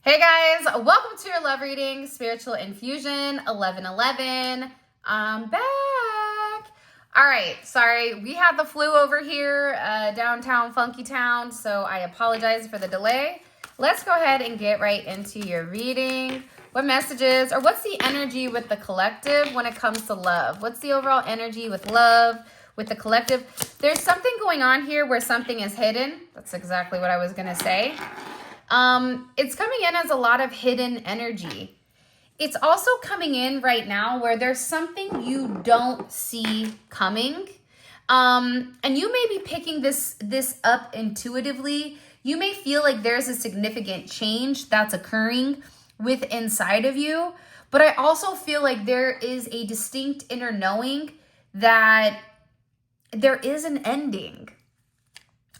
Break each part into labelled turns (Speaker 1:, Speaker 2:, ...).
Speaker 1: Hey guys, welcome to your love reading, Spiritual Infusion 1111. I'm back. All right, sorry, we had the flu over here, downtown Funky Town, so I apologize for the delay. Let's go ahead and get right into your reading. What messages, or what's the energy with the collective when it comes to love? What's the overall energy with love, with the collective? There's something going on here where something is hidden. That's exactly what I was gonna say. It's coming in as a lot of hidden energy. It's also coming in right now where there's something you don't see coming. And you may be picking this up intuitively. You may feel like there's a significant change that's occurring with inside of you. But I also feel like there is a distinct inner knowing that there is an ending.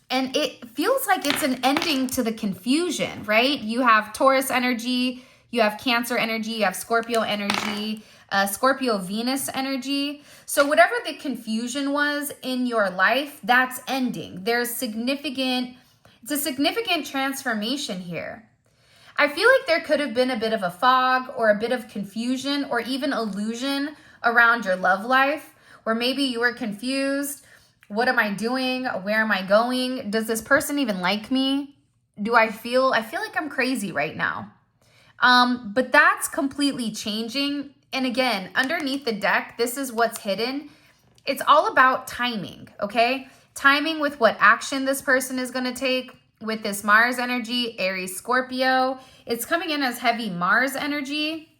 Speaker 1: And it feels like it's an ending to the confusion, right? You have Taurus energy, you have Cancer energy, you have Scorpio energy, Scorpio Venus energy. So whatever the confusion was in your life, that's ending. It's a significant transformation here. I feel like there could have been a bit of a fog or a bit of confusion or even illusion around your love life, where maybe you were confused. What am I doing? Where am I going? Does this person even like me? I feel like I'm crazy right now. But that's completely changing. And again, underneath the deck, this is what's hidden. It's all about timing, okay? Timing with what action this person is going to take with this Mars energy, Aries, Scorpio. It's coming in as heavy Mars energy,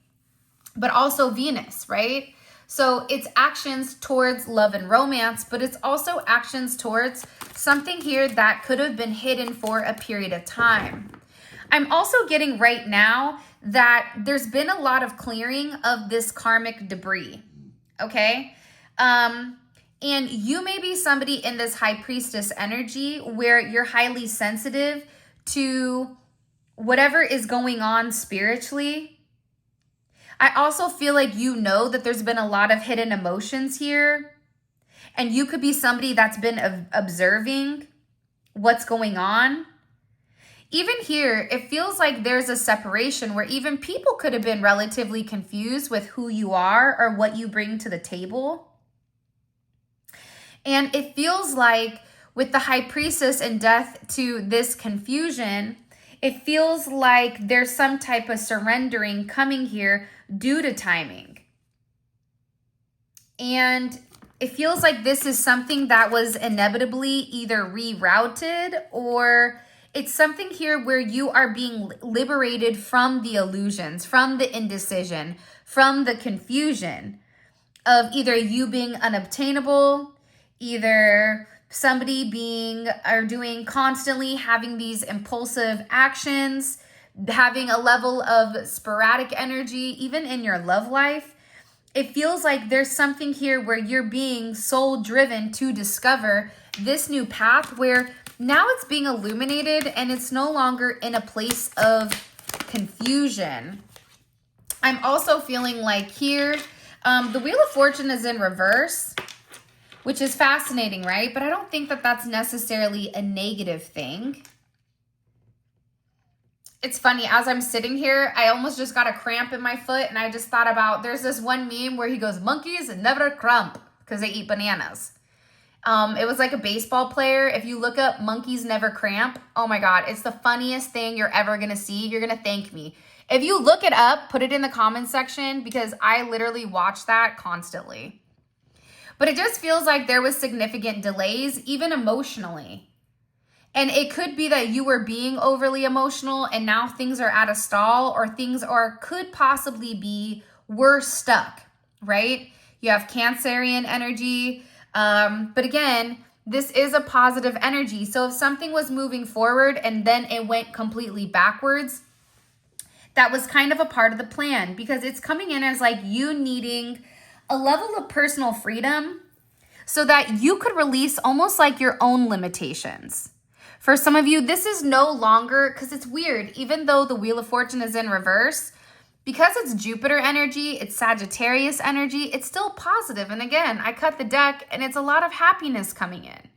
Speaker 1: but also Venus, right? So it's actions towards love and romance, but it's also actions towards something here that could have been hidden for a period of time. I'm also getting right now that there's been a lot of clearing of this karmic debris, okay? And you may be somebody in this high priestess energy where you're highly sensitive to whatever is going on spiritually. I also feel like you know that there's been a lot of hidden emotions here. And you could be somebody that's been observing what's going on. Even here, it feels like there's a separation where even people could have been relatively confused with who you are or what you bring to the table. And it feels like with the high priestess and death to this confusion, it feels like there's some type of surrendering coming here due to timing. And it feels like this is something that was inevitably either rerouted, or it's something here where you are being liberated from the illusions, from the indecision, from the confusion of either you being unobtainable, either somebody being or doing constantly having these impulsive actions, having a level of sporadic energy, even in your love life. It feels like there's something here where you're being soul driven to discover this new path where now it's being illuminated and it's no longer in a place of confusion. I'm also feeling like here, the Wheel of Fortune is in reverse, which is fascinating, right? But I don't think that that's necessarily a negative thing. It's funny, as I'm sitting here, I almost just got a cramp in my foot, and I just thought about, there's this one meme where he goes, monkeys never cramp because they eat bananas. It was like a baseball player. If you look up monkeys never cramp, oh my God, it's the funniest thing you're ever gonna see. You're gonna thank me. If you look it up, put it in the comments section, because I literally watch that constantly. But it just feels like there was significant delays, even emotionally. And it could be that you were being overly emotional and now things are at a stall, or could possibly be we're stuck, right? You have Cancerian energy. But again, this is a positive energy. So if something was moving forward and then it went completely backwards, that was kind of a part of the plan, because it's coming in as like you needing a level of personal freedom so that you could release almost like your own limitations. For some of you, this is no longer, because it's weird, even though the Wheel of Fortune is in reverse, because it's Jupiter energy, it's Sagittarius energy, it's still positive. And again, I cut the deck and it's a lot of happiness coming in.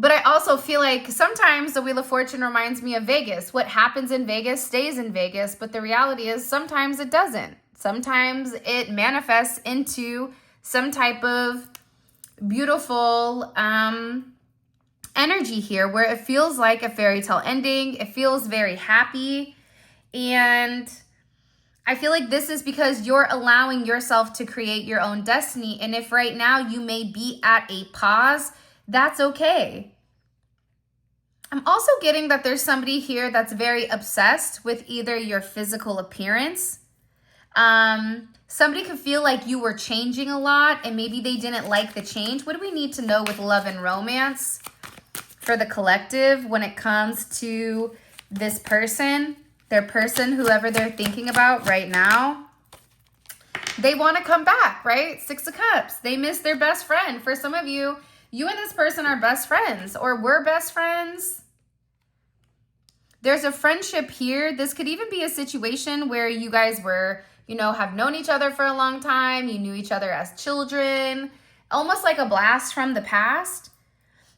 Speaker 1: But I also feel like sometimes the Wheel of Fortune reminds me of Vegas. What happens in Vegas stays in Vegas, but the reality is sometimes it doesn't. Sometimes it manifests into some type of beautiful energy here where it feels like a fairy tale ending. It feels very happy. And I feel like this is because you're allowing yourself to create your own destiny. And if right now you may be at a pause, that's okay. I'm also getting that there's somebody here that's very obsessed with either your physical appearance. Somebody could feel like you were changing a lot and maybe they didn't like the change. What do we need to know with love and romance for the collective when it comes to this person, their person, whoever they're thinking about right now? They want to come back, right? 6 of Cups. They miss their best friend. For some of you, you and this person are best friends or were best friends. There's a friendship here. This could even be a situation where you guys were, have known each other for a long time. You knew each other as children, almost like a blast from the past.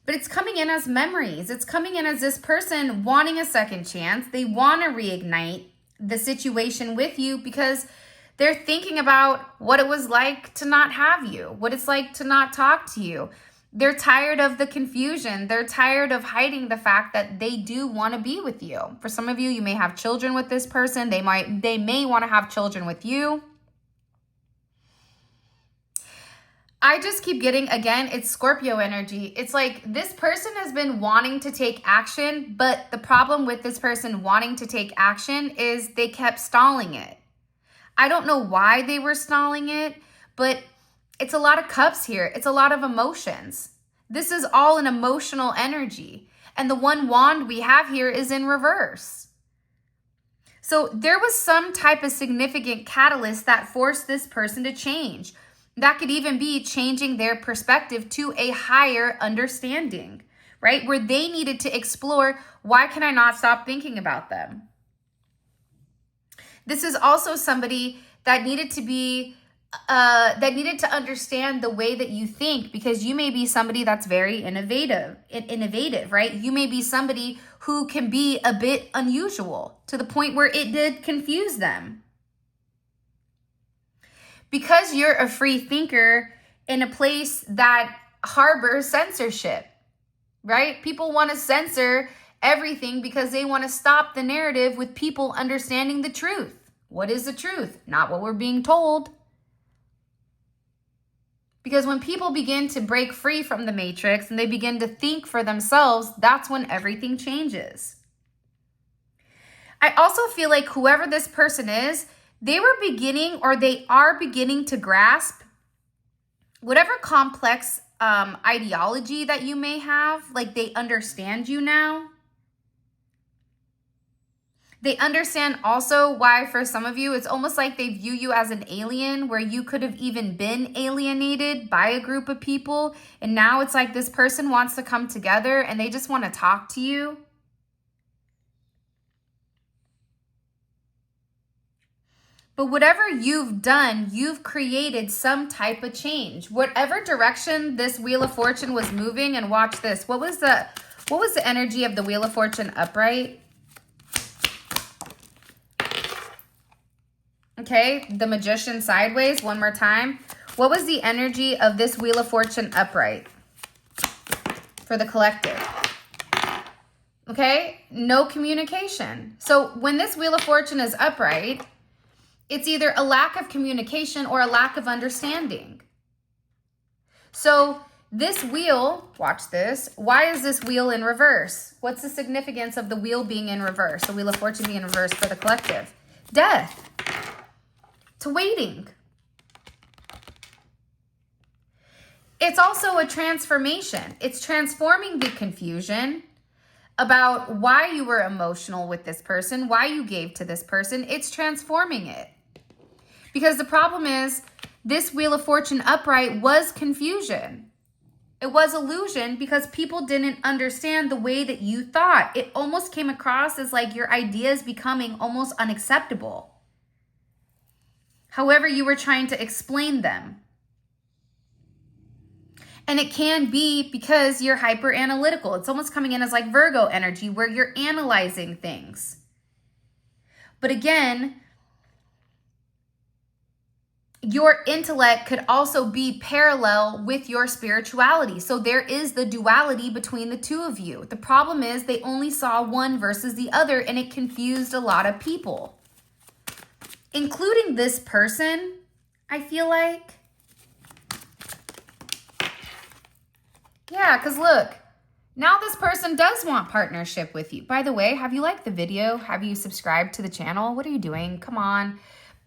Speaker 1: But it's coming in as memories. It's coming in as this person wanting a second chance. They want to reignite the situation with you because they're thinking about what it was like to not have you, what it's like to not talk to you. They're tired of the confusion. They're tired of hiding the fact that they do want to be with you. For some of you, you may have children with this person. They may want to have children with you. I just keep getting, again, it's Scorpio energy. It's like this person has been wanting to take action, but the problem with this person wanting to take action is they kept stalling it. I don't know why they were stalling it, but it's a lot of cups here. It's a lot of emotions. This is all an emotional energy. And the one wand we have here is in reverse. So there was some type of significant catalyst that forced this person to change. That could even be changing their perspective to a higher understanding, right? Where they needed to explore, why can I not stop thinking about them? This is also somebody that needed to understand the way that you think, because you may be somebody that's very innovative, right? You may be somebody who can be a bit unusual to the point where it did confuse them. Because you're a free thinker in a place that harbors censorship, right? People want to censor everything because they want to stop the narrative with people understanding the truth. What is the truth? Not what we're being told. Because when people begin to break free from the matrix and they begin to think for themselves, that's when everything changes. I also feel like whoever this person is, they were beginning or they are beginning to grasp whatever complex ideology that you may have. Like they understand you now. They understand also why for some of you, it's almost like they view you as an alien where you could have even been alienated by a group of people. And now it's like this person wants to come together and they just want to talk to you. But whatever you've done, you've created some type of change. Whatever direction this Wheel of Fortune was moving, and watch this. What was the energy of the Wheel of Fortune upright? Okay, the Magician sideways, one more time. What was the energy of this Wheel of Fortune upright for the collective? Okay, no communication. So when this Wheel of Fortune is upright, it's either a lack of communication or a lack of understanding. So this wheel, watch this. Why is this wheel in reverse? What's the significance of the wheel being in reverse? The Wheel of Fortune being in reverse for the collective? Death. To waiting. It's also a transformation. It's transforming the confusion about why you were emotional with this person, why you gave to this person. It's transforming it. Because the problem is, this Wheel of Fortune upright was confusion. It was illusion because people didn't understand the way that you thought. It almost came across as like your ideas becoming almost unacceptable. However, you were trying to explain them. And it can be because you're hyper analytical. It's almost coming in as like Virgo energy where you're analyzing things. But again, your intellect could also be parallel with your spirituality. So there is the duality between the two of you. The problem is they only saw one versus the other, and it confused a lot of people, including this person, I feel like. Yeah, because look, now this person does want partnership with you. By the way, have you liked the video? Have you subscribed to the channel? What are you doing? Come on.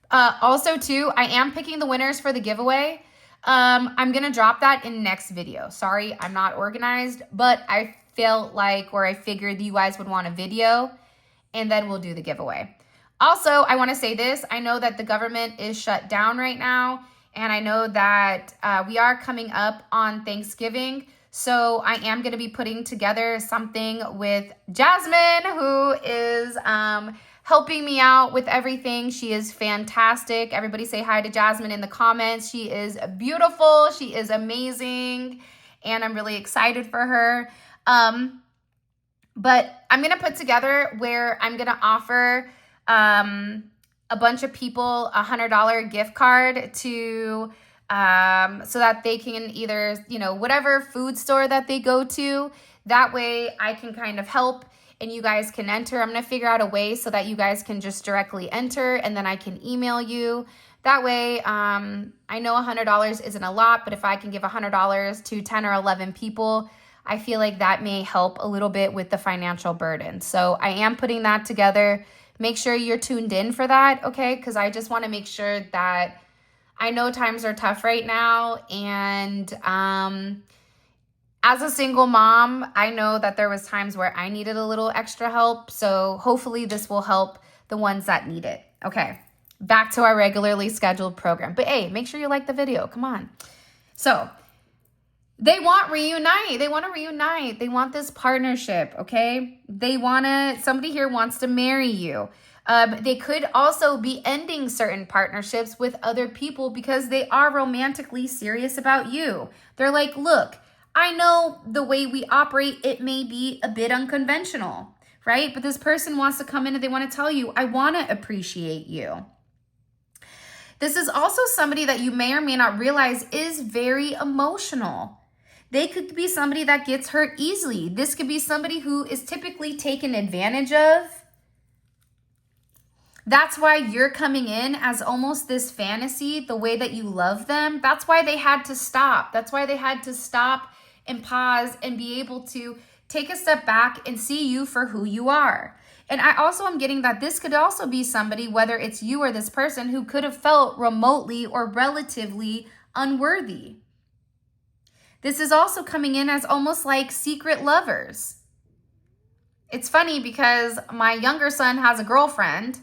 Speaker 1: Also, too, I am picking the winners for the giveaway. I'm going to drop that in next video. Sorry, I'm not organized, but I felt like, or I figured you guys would want a video, and then we'll do the giveaway. Also, I want to say this. I know that the government is shut down right now, and I know that we are coming up on Thanksgiving. So I am going to be putting together something with Jasmine, who is helping me out with everything. She is fantastic. Everybody say hi to Jasmine in the comments. She is beautiful. She is amazing. And I'm really excited for her. But I'm going to put together where I'm going to offer a bunch of people a $100 gift card to so that they can either, whatever food store that they go to, that way I can kind of help and you guys can enter. I'm going to figure out a way so that you guys can just directly enter and then I can email you. That way, I know $100 isn't a lot, but if I can give $100 to 10 or 11 people, I feel like that may help a little bit with the financial burden. So I am putting that together. Make sure you're tuned in for that, okay? Because I just want to make sure that I know times are tough right now, and as a single mom, I know that there was times where I needed a little extra help, so hopefully this will help the ones that need it. Okay, back to our regularly scheduled program. But hey, make sure you like the video. Come on. So they want reunite. They want to reunite. They want this partnership, okay? Somebody here wants to marry you. They could also be ending certain partnerships with other people because they are romantically serious about you. They're like, look, I know the way we operate, it may be a bit unconventional, right? But this person wants to come in and they want to tell you, I want to appreciate you. This is also somebody that you may or may not realize is very emotional. They could be somebody that gets hurt easily. This could be somebody who is typically taken advantage of. That's why you're coming in as almost this fantasy, the way that you love them. That's why they had to stop. That's why they had to stop and pause and be able to take a step back and see you for who you are. And I also am getting that this could also be somebody, whether it's you or this person, who could have felt remotely or relatively unworthy. This is also coming in as almost like secret lovers. It's funny because my younger son has a girlfriend,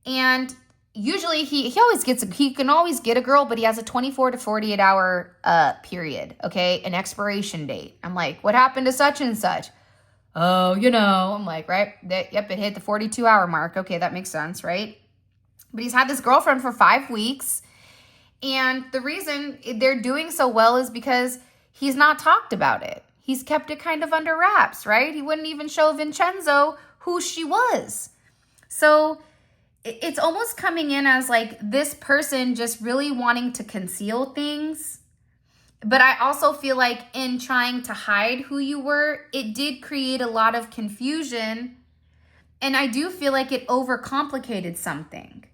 Speaker 1: and usually he can always get a girl, but he has a 24 to 48 hour period, okay? An expiration date. I'm like, what happened to such and such? Oh, I'm like, right? Yep, it hit the 42 hour mark. Okay, that makes sense, right? But he's had this girlfriend for 5 weeks. And the reason they're doing so well is because he's not talked about it. He's kept it kind of under wraps, right? He wouldn't even show Vincenzo who she was. So it's almost coming in as like this person just really wanting to conceal things. But I also feel like in trying to hide who you were, it did create a lot of confusion. And I do feel like it overcomplicated something.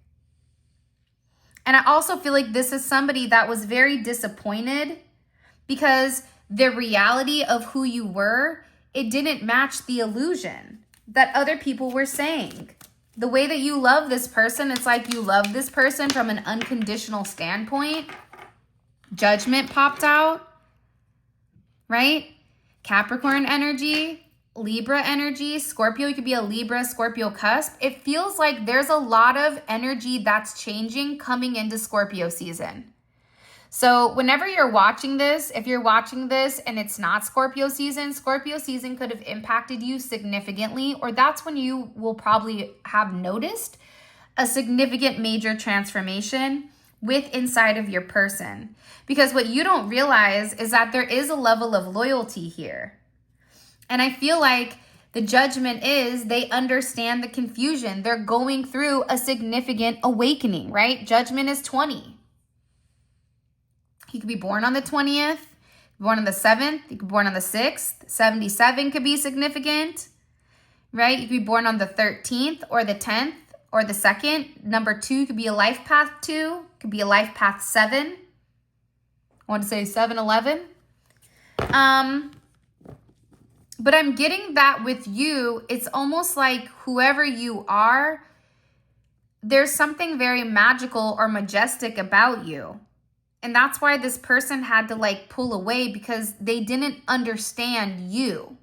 Speaker 1: And I also feel like this is somebody that was very disappointed because the reality of who you were, it didn't match the illusion that other people were saying. The way that you love this person, it's like you love this person from an unconditional standpoint. Judgment popped out, right? Capricorn energy, Libra energy, Scorpio. You could be a Libra, Scorpio cusp. It feels like there's a lot of energy that's changing coming into Scorpio season. So whenever you're watching this, if you're watching this and it's not Scorpio season could have impacted you significantly, or that's when you will probably have noticed a significant major transformation with inside of your person. Because what you don't realize is that there is a level of loyalty here. And I feel like the judgment is they understand the confusion. They're going through a significant awakening, right? Judgment is 20. You could be born on the 20th, born on the 7th, you could be born on the 6th. 77 could be significant, right? You could be born on the 13th or the 10th or the 2nd. Number 2 could be a life path 2, could be a life path 7. I want to say 7-11. But I'm getting that with you, it's almost like whoever you are, there's something very magical or majestic about you. And that's why this person had to like pull away, because they didn't understand you.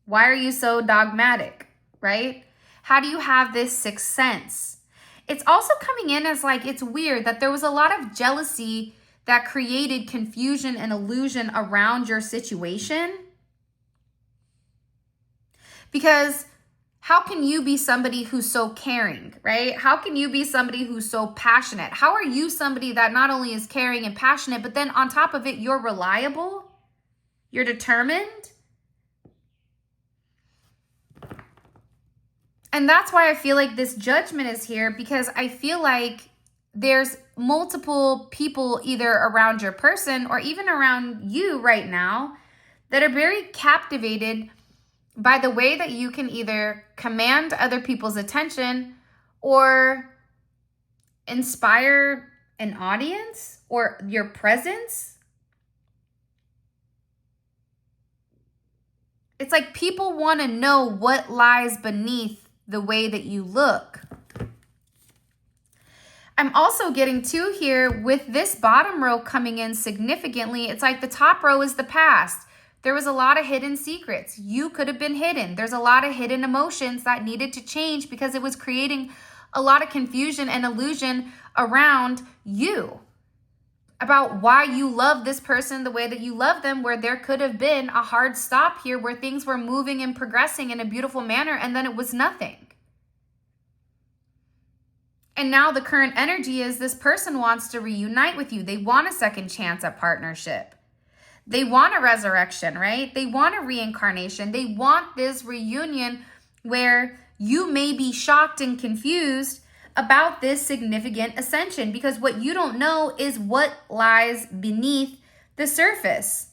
Speaker 1: Why are you so dogmatic, right? How do you have this sixth sense? It's also coming in as like, it's weird that there was a lot of jealousy that created confusion and illusion around your situation. Because how can you be somebody who's so caring, right? How can you be somebody who's so passionate? How are you somebody that not only is caring and passionate, but then on top of it, you're reliable, you're determined? And that's why I feel like this judgment is here, because I feel like there's multiple people either around your person or even around you right now that are very captivated by the way that you can either command other people's attention or inspire an audience or your presence. It's like people want to know what lies beneath the way that you look. I'm also getting to here with this bottom row coming in significantly. It's like the top row is the past. There was a lot of hidden secrets. You could have been hidden. There's a lot of hidden emotions that needed to change because it was creating a lot of confusion and illusion around you about why you love this person the way that you love them, where there could have been a hard stop here where things were moving and progressing in a beautiful manner, and then it was nothing. And now the current energy is this person wants to reunite with you. They want a second chance at partnership. They want a resurrection, right? They want a reincarnation. They want this reunion where you may be shocked and confused about this significant ascension, because what you don't know is what lies beneath the surface.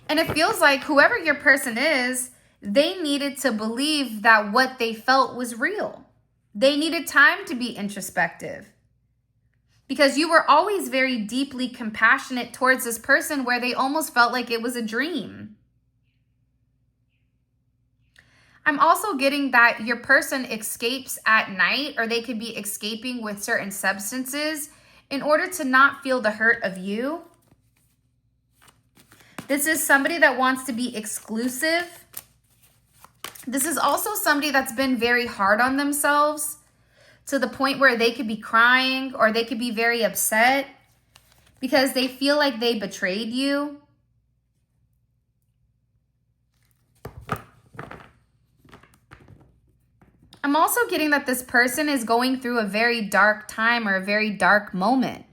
Speaker 1: And it feels like whoever your person is, they needed to believe that what they felt was real. They needed time to be introspective, because you were always very deeply compassionate towards this person where they almost felt like it was a dream. I'm also getting that your person escapes at night, or they could be escaping with certain substances in order to not feel the hurt of you. This is somebody that wants to be exclusive. This is also somebody that's been very hard on themselves to the point where they could be crying or they could be very upset because they feel like they betrayed you. I'm also getting that this person is going through a very dark time or a very dark moment.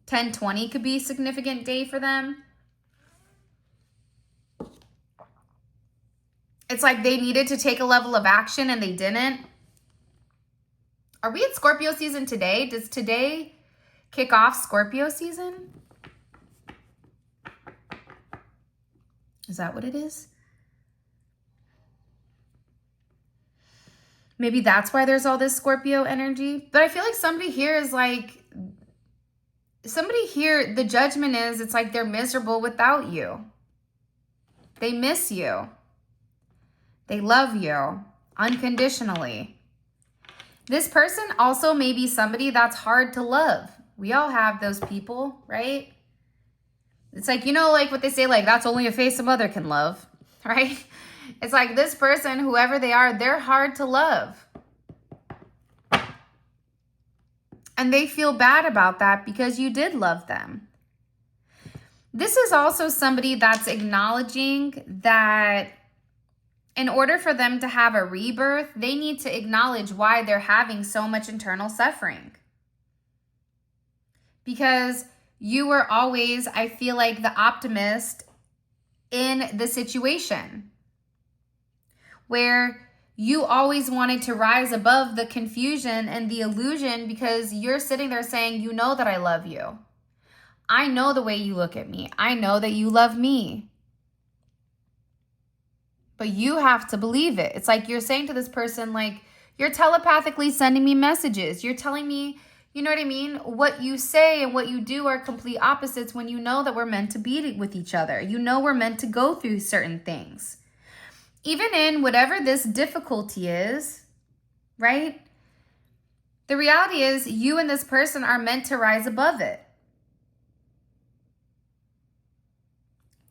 Speaker 1: 10/20 could be a significant day for them. It's like they needed to take a level of action and they didn't. Are we at Scorpio season today? Does today kick off Scorpio season? Is that what it is? Maybe that's why there's all this Scorpio energy. But I feel like somebody here is like, somebody here, the judgment is, it's like they're miserable without you. They miss you. They love you unconditionally. This person also may be somebody that's hard to love. We all have those people, right? It's like, you know, like what they say, like, that's only a face a mother can love, right? It's like this person, whoever they are, they're hard to love. And they feel bad about that because you did love them. This is also somebody that's acknowledging that in order for them to have a rebirth, they need to acknowledge why they're having so much internal suffering. Because you were always, I feel like, the optimist in the situation, where you always wanted to rise above the confusion and the illusion, because you're sitting there saying, you know that I love you. I know the way you look at me. I know that you love me. But you have to believe it. It's like you're saying to this person, like, you're telepathically sending me messages. You're telling me, you know what I mean? What you say and what you do are complete opposites, when you know that we're meant to be with each other. You know we're meant to go through certain things. Even in whatever this difficulty is, right? The reality is you and this person are meant to rise above it.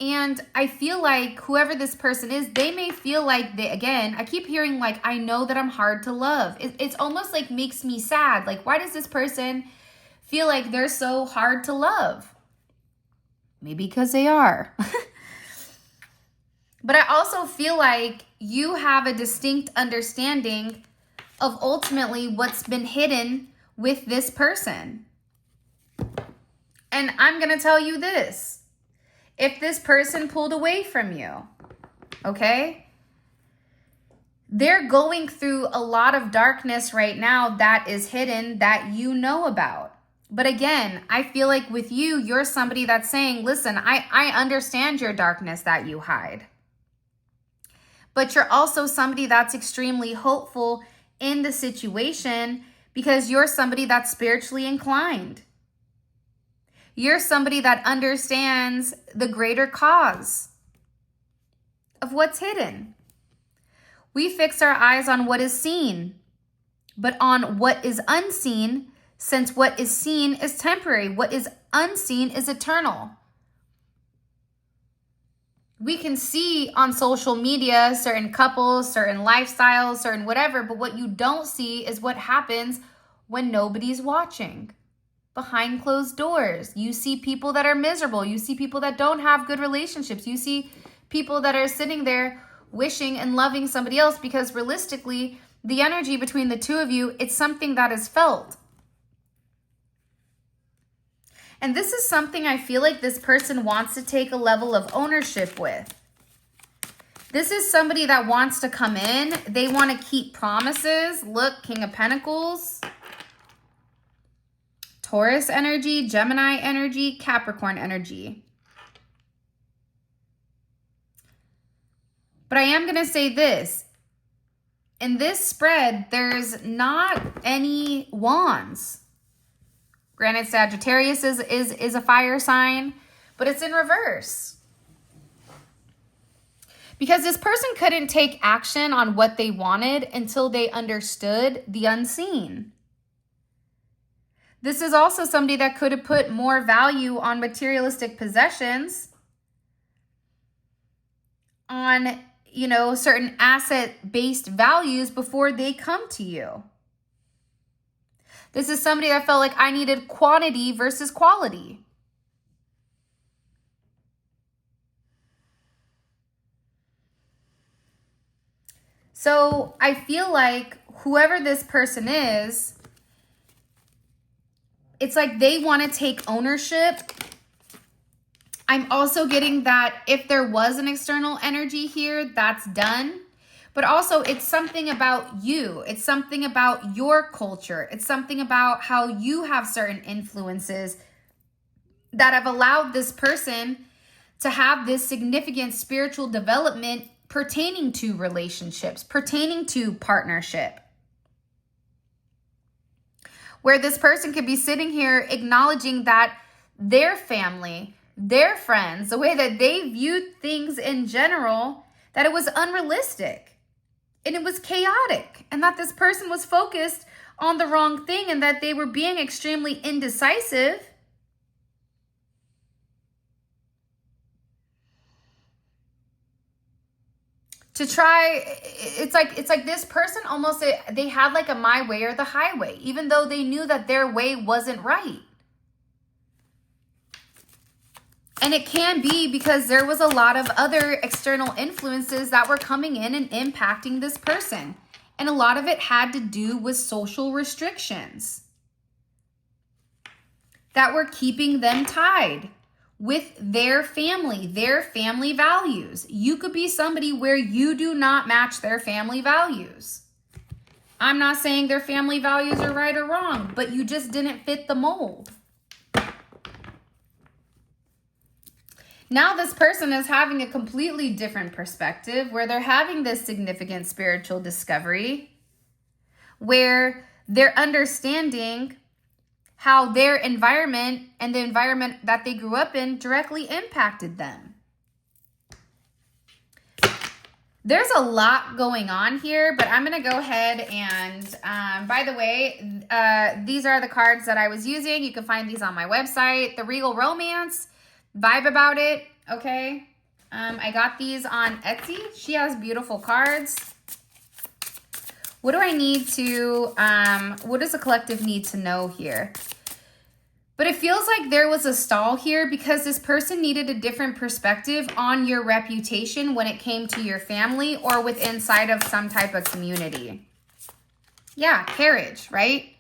Speaker 1: And I feel like whoever this person is, they may feel like again, I keep hearing like, I know that I'm hard to love. It's almost like makes me sad. Like, why does this person feel like they're so hard to love? Maybe because they are. But I also feel like you have a distinct understanding of ultimately what's been hidden with this person. And I'm going to tell you this. If this person pulled away from you, okay, they're going through a lot of darkness right now that is hidden, that you know about. But again, I feel like with you, you're somebody that's saying, listen, I understand your darkness that you hide. But you're also somebody that's extremely hopeful in the situation, because you're somebody that's spiritually inclined. You're somebody that understands the greater cause of what's hidden. We fix our eyes on what is seen, but on what is unseen, since what is seen is temporary, what is unseen is eternal. We can see on social media certain couples, certain lifestyles, certain whatever, but what you don't see is what happens when nobody's watching. Behind closed doors, you see people that are miserable. You see people that don't have good relationships. You see people that are sitting there wishing and loving somebody else, because realistically, the energy between the two of you, it's something that is felt. And this is something I feel like this person wants to take a level of ownership with. This is somebody that wants to come in. They want to keep promises. Look, King of Pentacles. Taurus energy, Gemini energy, Capricorn energy. But I am going to say this. In this spread, there's not any wands. Granted, Sagittarius is a fire sign, but it's in reverse. Because this person couldn't take action on what they wanted until they understood the unseen. This is also somebody that could have put more value on materialistic possessions, on, you know, certain asset-based values before they come to you. This is somebody that felt like I needed quantity versus quality. So I feel like whoever this person is, it's like they want to take ownership. I'm also getting that if there was an external energy here, that's done. But also it's something about you. It's something about your culture. It's something about how you have certain influences that have allowed this person to have this significant spiritual development pertaining to relationships, pertaining to partnership. Where this person could be sitting here acknowledging that their family, their friends, the way that they viewed things in general, that it was unrealistic and it was chaotic, and that this person was focused on the wrong thing, and that they were being extremely indecisive. To try, it's like this person almost, they had like a my way or the highway, even though they knew that their way wasn't right. And it can be because there was a lot of other external influences that were coming in and impacting this person. And a lot of it had to do with social restrictions that were keeping them tied with their family values. You could be somebody where you do not match their family values. I'm not saying their family values are right or wrong, but you just didn't fit the mold. Now this person is having a completely different perspective where they're having this significant spiritual discovery, where they're understanding how their environment and the environment that they grew up in directly impacted them. There's a lot going on here, but I'm going to go ahead and, by the way, these are the cards that I was using. You can find these on my website. The Regal Romance, vibe about it, okay? I got these on Etsy. She has beautiful cards. What do I need to, what does the collective need to know here? But it feels like there was a stall here because this person needed a different perspective on your reputation when it came to your family or with inside of some type of community. Yeah, carriage, right?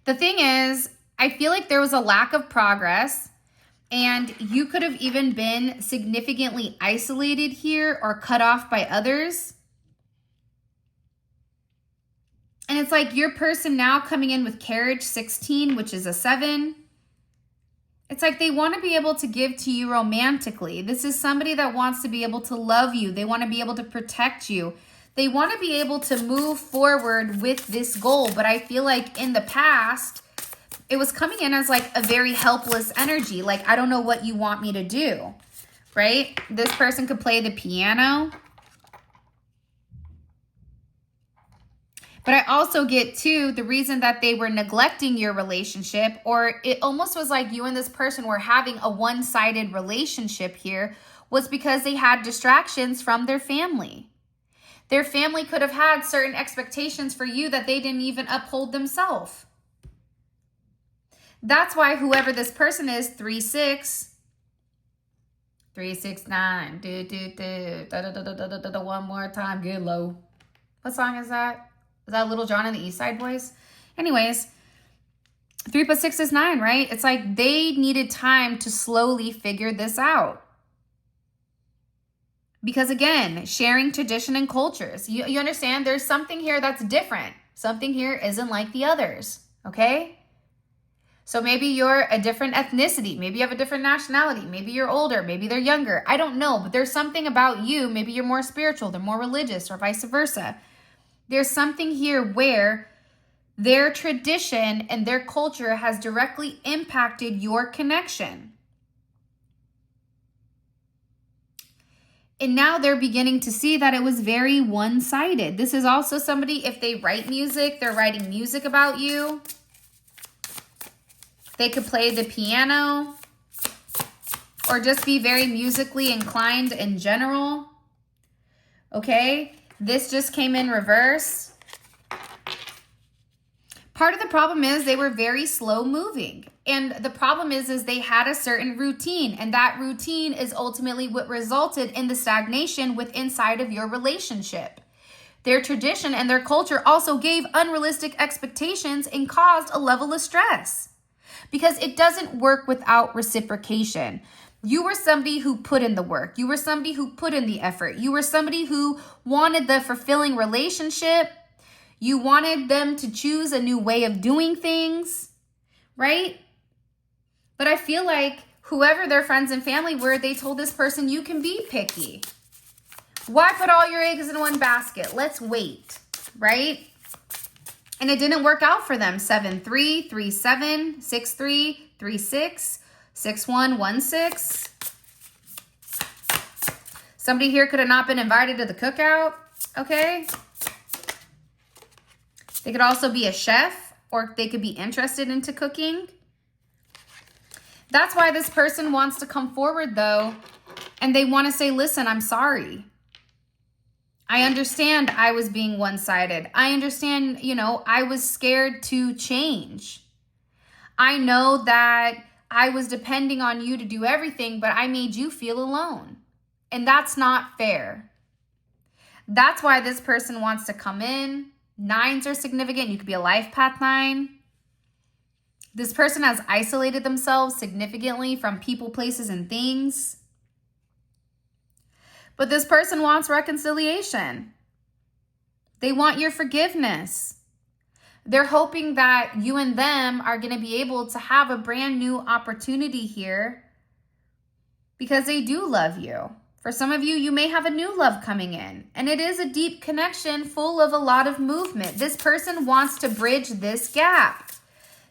Speaker 1: The thing is, I feel like there was a lack of progress and you could have even been significantly isolated here or cut off by others. And it's like your person now coming in with carriage 16, which is a 7. It's like they want to be able to give to you romantically. This is somebody that wants to be able to love you. They want to be able to protect you. They want to be able to move forward with this goal. But I feel like in the past, it was coming in as like a very helpless energy. Like, I don't know what you want me to do, right? This person could play the piano. But I also get, too, the reason that they were neglecting your relationship, or it almost was like you and this person were having a one-sided relationship here, was because they had distractions from their family. Their family could have had certain expectations for you that they didn't even uphold themselves. That's why whoever this person is, 3-6, 3-6-9, one more time, get low. What song is that? Is that Little John and the East Side Boys? Anyways, 3 + 6 is 9, right? It's like they needed time to slowly figure this out. Because again, sharing tradition and cultures. You understand? There's something here that's different. Something here isn't like the others, okay? So maybe you're a different ethnicity. Maybe you have a different nationality. Maybe you're older. Maybe they're younger. I don't know. But there's something about you. Maybe you're more spiritual. They're more religious or vice versa. There's something here where their tradition and their culture has directly impacted your connection. And now they're beginning to see that it was very one-sided. This is also somebody, if they write music, they're writing music about you. They could play the piano or just be very musically inclined in general. Okay? This just came in reverse. Part of the problem is they were very slow moving. And the problem is they had a certain routine. And that routine is ultimately what resulted in the stagnation with inside of your relationship. Their tradition and their culture also gave unrealistic expectations and caused a level of stress. Because it doesn't work without reciprocation. You were somebody who put in the work. You were somebody who put in the effort. You were somebody who wanted the fulfilling relationship. You wanted them to choose a new way of doing things, right? But I feel like whoever their friends and family were, they told this person, you can be picky. Why put all your eggs in one basket? Let's wait, right? And it didn't work out for them. 7-3, 3-7, 6-3, 3-6. 6-1-1-6. Somebody here could have not been invited to the cookout, okay? They could also be a chef, or they could be interested into cooking. That's why this person wants to come forward, though, and they want to say, listen, I'm sorry. I understand I was being one-sided. I understand, I was scared to change. I know that I was depending on you to do everything, but I made you feel alone. And that's not fair. That's why this person wants to come in. 9s are significant. You could be a life path 9. This person has isolated themselves significantly from people, places, and things. But this person wants reconciliation. They want your forgiveness. They're hoping that you and them are going to be able to have a brand new opportunity here because they do love you. For some of you, you may have a new love coming in, and it is a deep connection full of a lot of movement. This person wants to bridge this gap.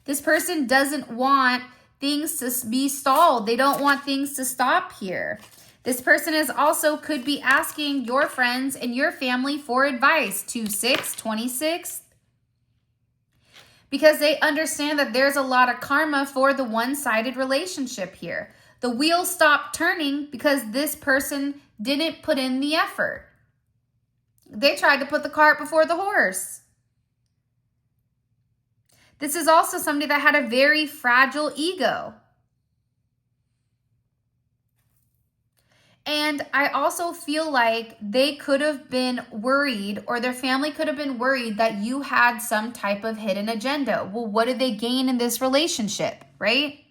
Speaker 1: This person doesn't want things to be stalled. They don't want things to stop here. This person is also could be asking your friends and your family for advice. 2-6, 26. Because they understand that there's a lot of karma for the one-sided relationship here. The wheel stopped turning because this person didn't put in the effort. They tried to put the cart before the horse. This is also somebody that had a very fragile ego. And I also feel like they could have been worried, or their family could have been worried that you had some type of hidden agenda. Well, what did they gain in this relationship, right?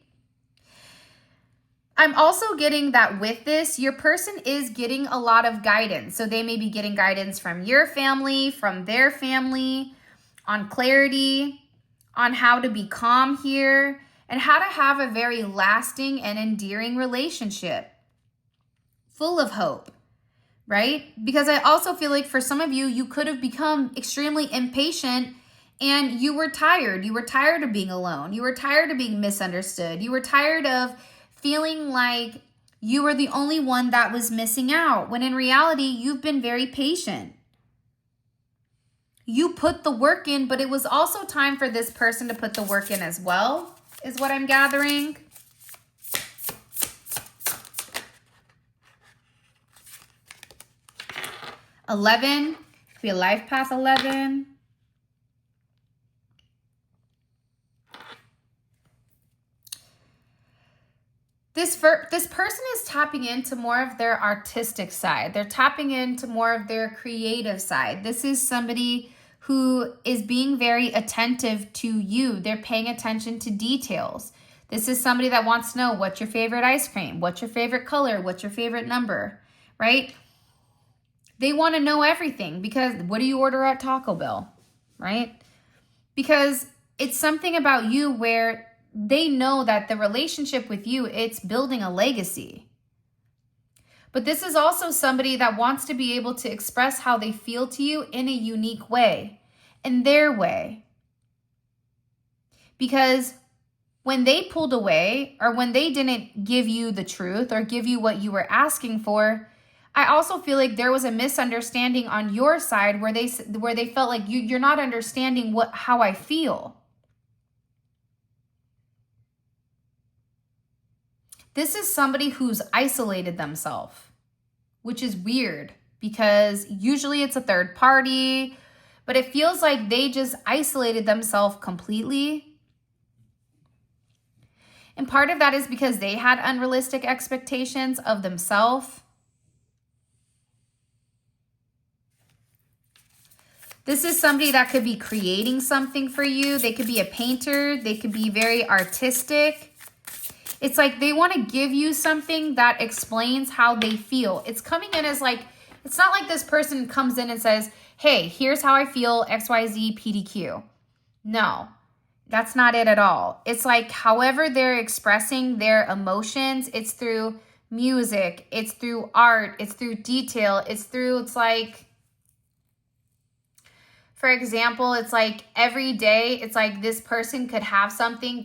Speaker 1: I'm also getting that with this, your person is getting a lot of guidance. So they may be getting guidance from your family, from their family, on clarity, on how to be calm here, and how to have a very lasting and endearing relationship. Full of hope, right? Because I also feel like for some of you, you could have become extremely impatient and you were tired. You were tired of being alone. You were tired of being misunderstood. You were tired of feeling like you were the only one that was missing out, when in reality, you've been very patient. You put the work in, but it was also time for this person to put the work in as well, is what I'm gathering. $11, could be a life path 11. This person is tapping into more of their artistic side. They're tapping into more of their creative side. This is somebody who is being very attentive to you. They're paying attention to details. This is somebody that wants to know what's your favorite ice cream, what's your favorite color, what's your favorite number, right? They want to know everything because what do you order at Taco Bell, right? Because it's something about you where they know that the relationship with you, it's building a legacy. But this is also somebody that wants to be able to express how they feel to you in a unique way, in their way. Because when they pulled away, or when they didn't give you the truth or give you what you were asking for, I also feel like there was a misunderstanding on your side where they felt like you're not understanding how I feel. This is somebody who's isolated themselves, which is weird because usually it's a third party, but it feels like they just isolated themselves completely. And part of that is because they had unrealistic expectations of themselves. This is somebody that could be creating something for you. They could be a painter. They could be very artistic. It's like they want to give you something that explains how they feel. It's coming in as like, it's not like this person comes in and says, hey, here's how I feel, XYZ, PDQ. No, that's not it at all. It's like however they're expressing their emotions, it's through music, it's through art, it's through detail, it's like, for example, it's like every day, it's like this person could have something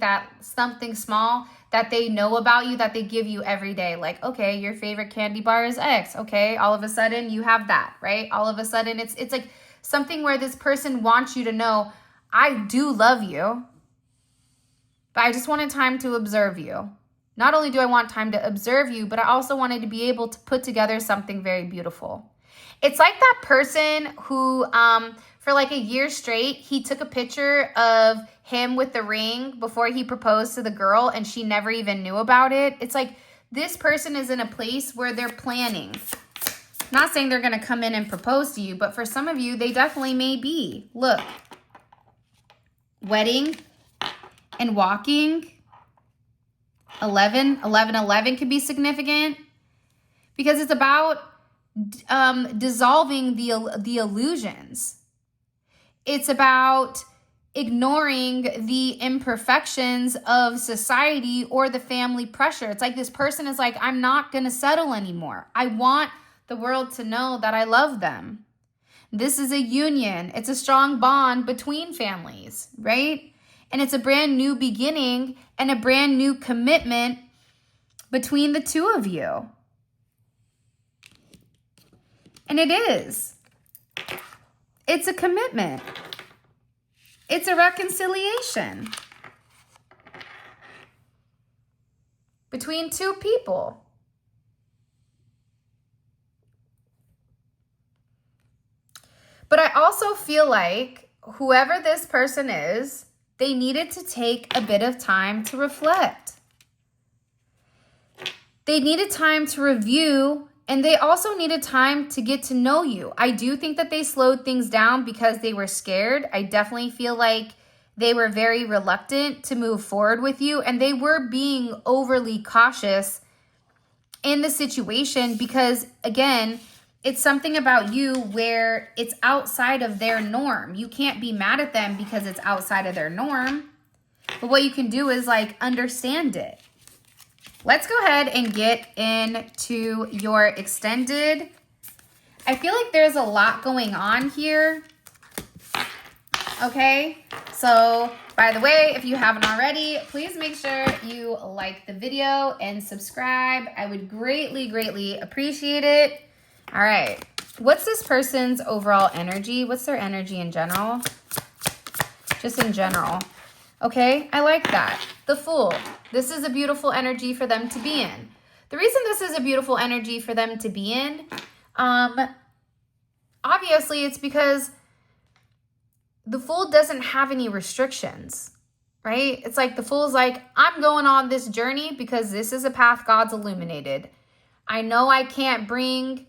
Speaker 1: small that they know about you that they give you every day. Like, okay, your favorite candy bar is X. Okay, all of a sudden you have that, right? All of a sudden it's like something where this person wants you to know, I do love you, but I just wanted time to observe you. Not only do I want time to observe you, but I also wanted to be able to put together something very beautiful. It's like that person who, for like a year straight, he took a picture of him with the ring before he proposed to the girl and she never even knew about it. It's like this person is in a place where they're planning. Not saying they're going to come in and propose to you, but for some of you, they definitely may be. Look, wedding and walking, 11, 11, 11 could be significant because it's about dissolving the illusions. It's about ignoring the imperfections of society or the family pressure. It's like this person is like, I'm not going to settle anymore. I want the world to know that I love them. This is a union. It's a strong bond between families, right? And it's a brand new beginning and a brand new commitment between the two of you. And it is. It's a commitment. It's a reconciliation between two people. But I also feel like whoever this person is, they needed to take a bit of time to reflect. They needed time to review, and they also needed time to get to know you. I do think that they slowed things down because they were scared. I definitely feel like they were very reluctant to move forward with you, and they were being overly cautious in the situation because, again, it's something about you where it's outside of their norm. You can't be mad at them because it's outside of their norm. But what you can do is like understand it. Let's go ahead and get into your extended. I feel like there's a lot going on here. Okay, so by the way, if you haven't already, please make sure you like the video and subscribe. I would greatly, greatly appreciate it. All right, what's this person's overall energy? What's their energy in general? Just in general. Okay, I like that. The Fool. This is a beautiful energy for them to be in. The reason this is a beautiful energy for them to be in, obviously it's because the Fool doesn't have any restrictions, right? It's like the Fool's like, I'm going on this journey because this is a path God's illuminated. I know I can't bring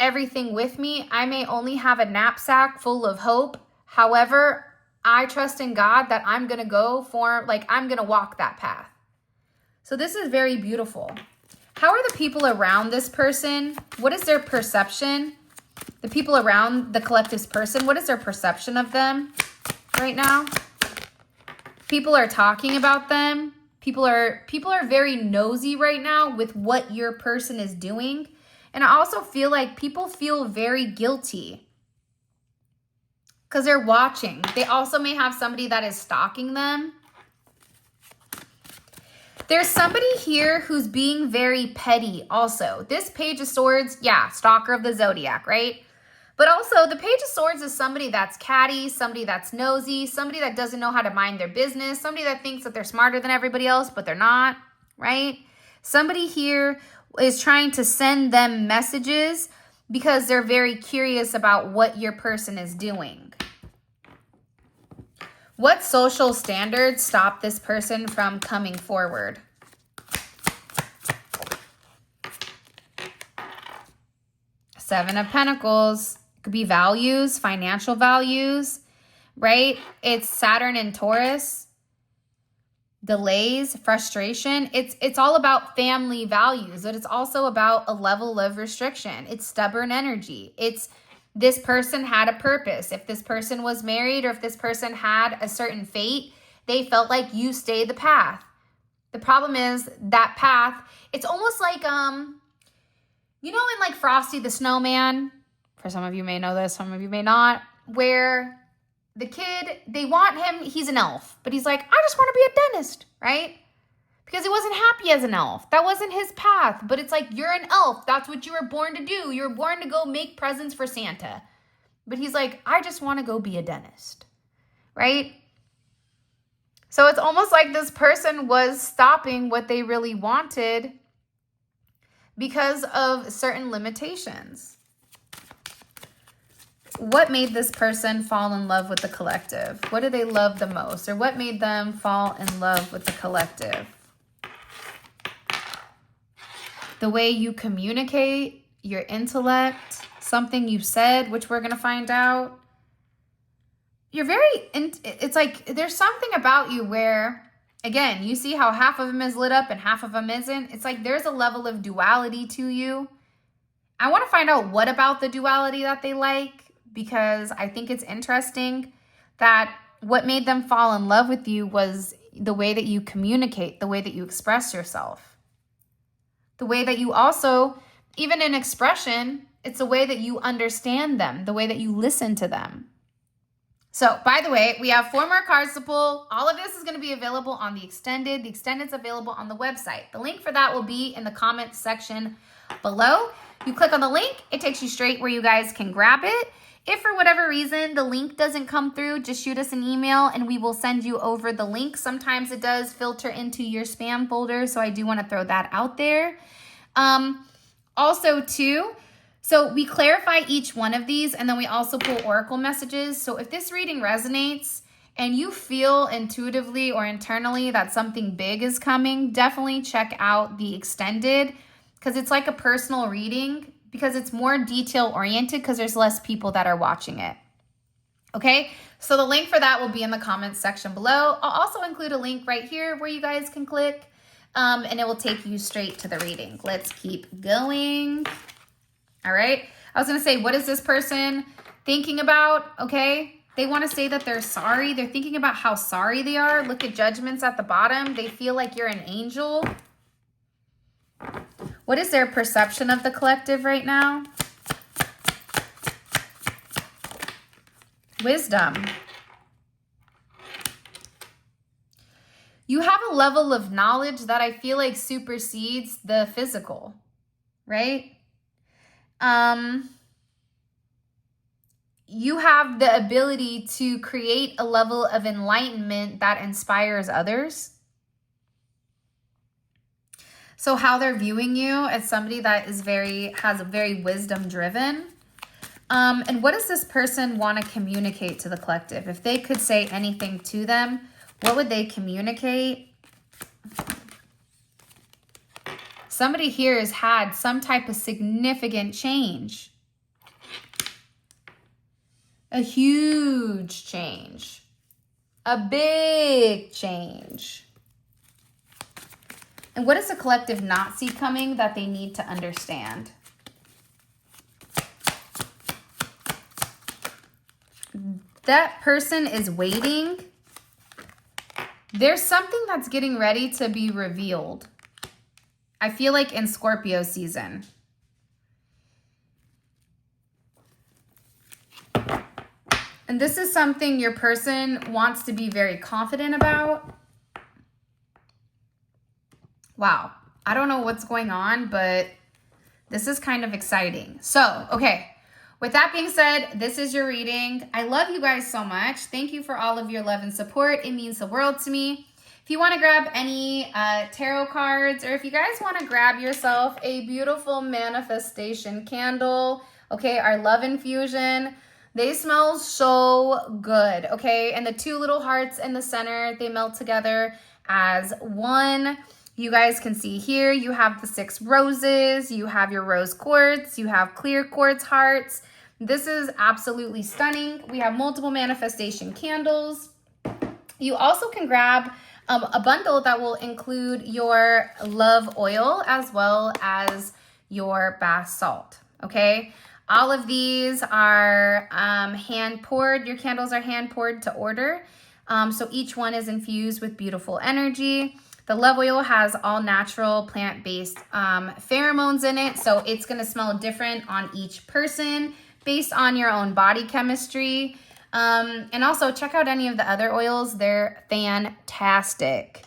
Speaker 1: everything with me. I may only have a knapsack full of hope. However, I trust in God that I'm going to go for, like, I'm going to walk that path. So this is very beautiful. How are the people around this person? What is their perception? The people around the collective's person, what is their perception of them right now? People are talking about them. People are very nosy right now with what your person is doing. And I also feel like people feel very guilty because they're watching. They also may have somebody that is stalking them. There's somebody here who's being very petty also. This Page of Swords, yeah, stalker of the zodiac, right? But also the Page of Swords is somebody that's catty, somebody that's nosy, somebody that doesn't know how to mind their business, somebody that thinks that they're smarter than everybody else, but they're not, right? Somebody here is trying to send them messages because they're very curious about what your person is doing. What social standards stop this person from coming forward? Seven of Pentacles. It could be values, financial values, right? It's Saturn and Taurus. Delays, frustration. It's all about family values, but it's also about a level of restriction. It's stubborn energy. It's this person had a purpose. If this person was married or if this person had a certain fate, they felt like you stay the path. The problem is that path, it's almost like, you know, in like Frosty the Snowman, for some of you may know this, some of you may not, where the kid, they want him, he's an elf, but he's like, I just want to be a dentist, right? Because he wasn't happy as an elf. That wasn't his path. But it's like, you're an elf. That's what you were born to do. You were born to go make presents for Santa. But he's like, I just want to go be a dentist, right? So it's almost like this person was stopping what they really wanted because of certain limitations. what made this person fall in love with the collective? What do they love the most? Or what made them fall in love with the collective? The way you communicate, your intellect, something you said, which we're going to find out. You're very, it's like there's something about you where, again, you see how half of them is lit up and half of them isn't. It's like there's a level of duality to you. I want to find out what about the duality that they like, because I think it's interesting that what made them fall in love with you was the way that you communicate, the way that you express yourself, the way that you also, even in expression, it's the way that you understand them, the way that you listen to them. So, by the way, we have 4 more cards to pull. All of this is going to be available on the extended. The extended is available on the website. The link for that will be in the comment section below. You click on the link, it takes you straight where you guys can grab it. If for whatever reason the link doesn't come through, just shoot us an email and we will send you over the link. Sometimes it does filter into your spam folder, so I do want to throw that out there. Also too, so we clarify each one of these and then we also pull oracle messages. So if this reading resonates and you feel intuitively or internally that something big is coming, definitely check out the extended, because it's like a personal reading, because it's more detail oriented because there's less people that are watching it. Okay, so the link for that will be in the comments section below. I'll also include a link right here where you guys can click and it will take you straight to the reading. Let's keep going. All right, I was gonna say, what is this person thinking about? Okay, they want to say that they're sorry. They're thinking about how sorry they are. Look at judgments at the bottom. They feel like you're an angel. What is their perception of the collective right now? Wisdom. You have a level of knowledge that I feel like supersedes the physical, right? You have the ability to create a level of enlightenment that inspires others. So how they're viewing you as somebody that is has a very wisdom driven. And what does this person want to communicate to the collective? If they could say anything to them, what would they communicate? Somebody here has had some type of significant change. A huge change. A big change. And what does the collective not see coming that they need to understand? That person is waiting. There's something that's getting ready to be revealed. I feel like in Scorpio season. And this is something your person wants to be very confident about. Wow, I don't know what's going on, but this is kind of exciting. So, okay, with that being said, this is your reading. I love you guys so much. Thank you for all of your love and support. It means the world to me. If you want to grab any tarot cards, or if you guys want to grab yourself a beautiful manifestation candle, okay, our love infusion, they smell so good, okay? And the 2 little hearts in the center, they melt together as one. You guys can see here, you have the 6 roses, you have your rose quartz, you have clear quartz hearts. This is absolutely stunning. We have multiple manifestation candles. You also can grab a bundle that will include your love oil as well as your bath salt, okay? All of these are hand poured. Your candles are hand poured to order. So each one is infused with beautiful energy. The love oil has all natural plant-based pheromones in it, so it's going to smell different on each person based on your own body chemistry. And also check out any of the other oils. They're fantastic.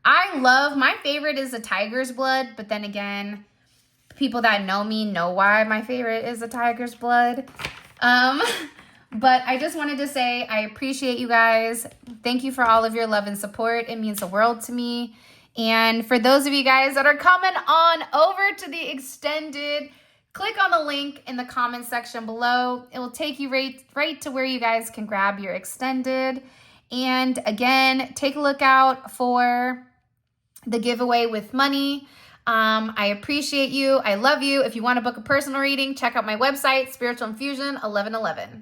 Speaker 1: My favorite is the tiger's blood, but then again, people that know me know why my favorite is the tiger's blood. But I just wanted to say I appreciate you guys. Thank you for all of your love and support. It means the world to me. And for those of you guys that are coming on over to the extended, Click on the link in the comment section below. It will take you right to where you guys can grab your extended. And again, take a look out for the giveaway with money. I appreciate you. I love you. If you want to book a personal reading, check out my website, Spiritual Infusion 1111.